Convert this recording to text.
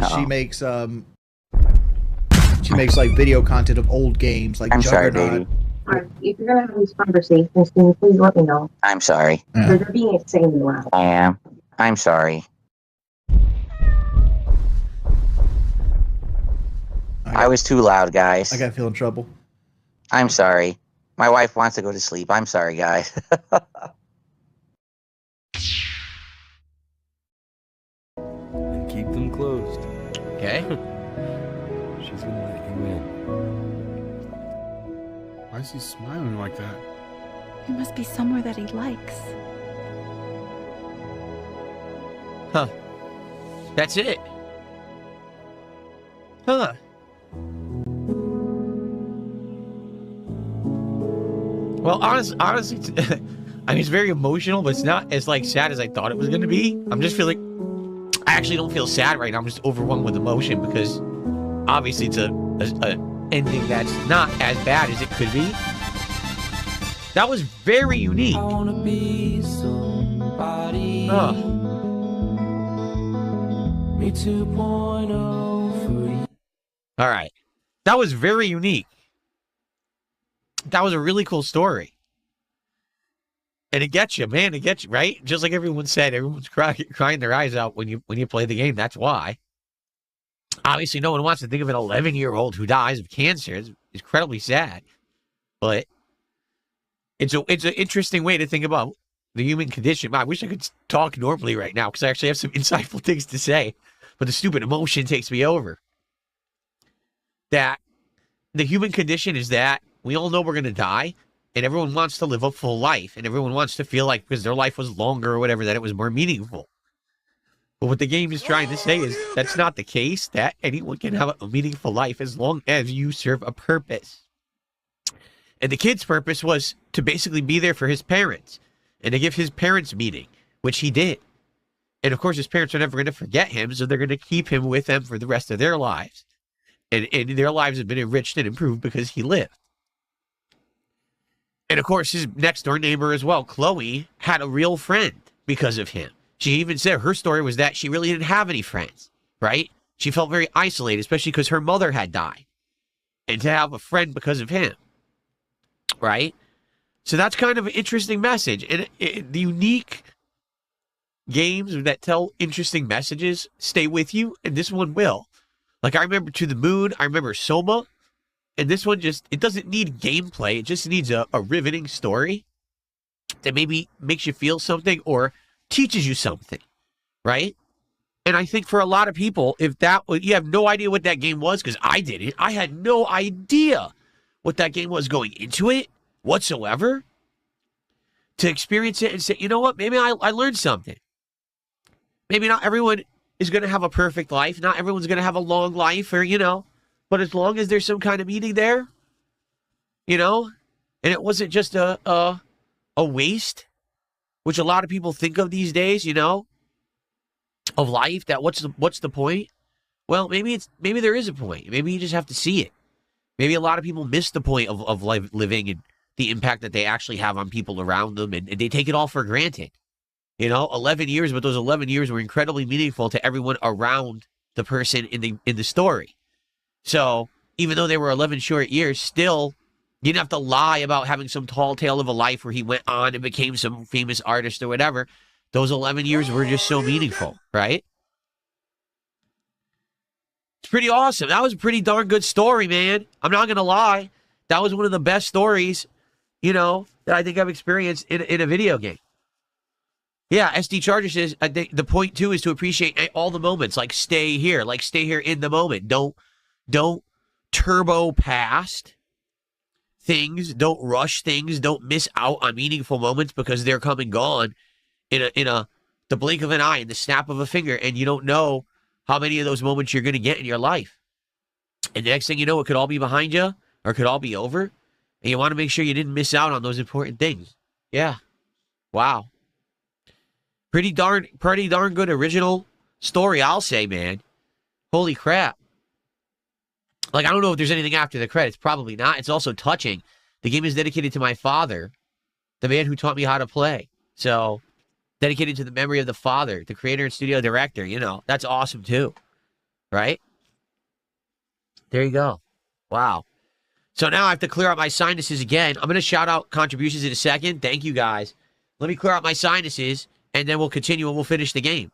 She makes like video content of old games like I'm sorry, Juggernaut. baby. Alright, if you're gonna have these conversations, can you please let me know? I'm sorry. Yeah. They're being insanely loud. I am. I'm sorry. I was too loud, guys. I gotta feel in trouble. I'm sorry. My wife wants to go to sleep. I'm sorry, guys. And keep them closed. Okay. She's gonna let you in. Why is he smiling like that? It must be somewhere that he likes. Huh. That's it. Huh. Well, honestly, I mean, it's very emotional, but it's not as like sad as I thought it was going to be. I'm just feeling. I actually don't feel sad right now. I'm just overwhelmed with emotion because obviously it's a ending that's not as bad as it could be. That was very unique. I wanna be somebody. Me 2.0 for you. All right. That was very unique. That was a really cool story. And it gets you, man. It gets you, right? Just like everyone said, everyone's crying their eyes out when you play the game. That's why. Obviously, no one wants to think of an 11-year-old who dies of cancer. It's incredibly sad. But it's an interesting way to think about the human condition. I wish I could talk normally right now because I actually have some insightful things to say. But the stupid emotion takes me over. That the human condition is that we all know we're going to die. And everyone wants to live a full life. And everyone wants to feel like because their life was longer or whatever, that it was more meaningful. But what the game is trying to say is that's not the case. That anyone can have a meaningful life as long as you serve a purpose. And the kid's purpose was to basically be there for his parents. And to give his parents meaning, which he did. And of course, his parents are never going to forget him. So they're going to keep him with them for the rest of their lives. And their lives have been enriched and improved because he lived. And of course, his next door neighbor as well, Chloe, had a real friend because of him. She even said her story was that she really didn't have any friends, right? She felt very isolated, especially because her mother had died. And to have a friend because of him, right? So that's kind of an interesting message. And the unique games that tell interesting messages stay with you, and this one will. Like I remember To the Moon, I remember Soma. And this one it doesn't need gameplay. It just needs a riveting story that maybe makes you feel something or teaches you something, right? And I think for a lot of people, if you have no idea what that game was, because I didn't. I had no idea what that game was going into it whatsoever. To experience it and say, you know what? Maybe I learned something. Maybe not everyone is going to have a perfect life. Not everyone's going to have a long life or, but as long as there's some kind of meaning there, and it wasn't just a waste, which a lot of people think of these days, of life, that what's the point? Well, maybe there is a point. Maybe you just have to see it. Maybe a lot of people miss the point of life, living and the impact that they actually have on people around them, and they take it all for granted. 11 years, but those 11 years were incredibly meaningful to everyone around the person in the story. So even though they were 11 short years, still, you didn't have to lie about having some tall tale of a life where he went on and became some famous artist or whatever. Those 11 years were just so meaningful, right? It's pretty awesome. That was a pretty darn good story, man. I'm not going to lie. That was one of the best stories, that I think I've experienced in a video game. Yeah, SD Charger says, I think the point too is to appreciate all the moments. Like stay here in the moment. Don't turbo past things. Don't rush things. Don't miss out on meaningful moments because they're come and gone in the blink of an eye, in the snap of a finger, and you don't know how many of those moments you're going to get in your life. And the next thing you know, it could all be behind you or it could all be over. And you want to make sure you didn't miss out on those important things. Yeah. Wow. Pretty darn good original story, I'll say, man. Holy crap. Like, I don't know if there's anything after the credits. Probably not. It's also touching. The game is dedicated to my father, the man who taught me how to play. So, dedicated to the memory of the father, the creator and studio director. That's awesome, too. right? There you go. Wow. So now I have to clear out my sinuses again. I'm going to shout out contributions in a second. Thank you, guys. Let me clear out my sinuses, and then we'll continue and we'll finish the game.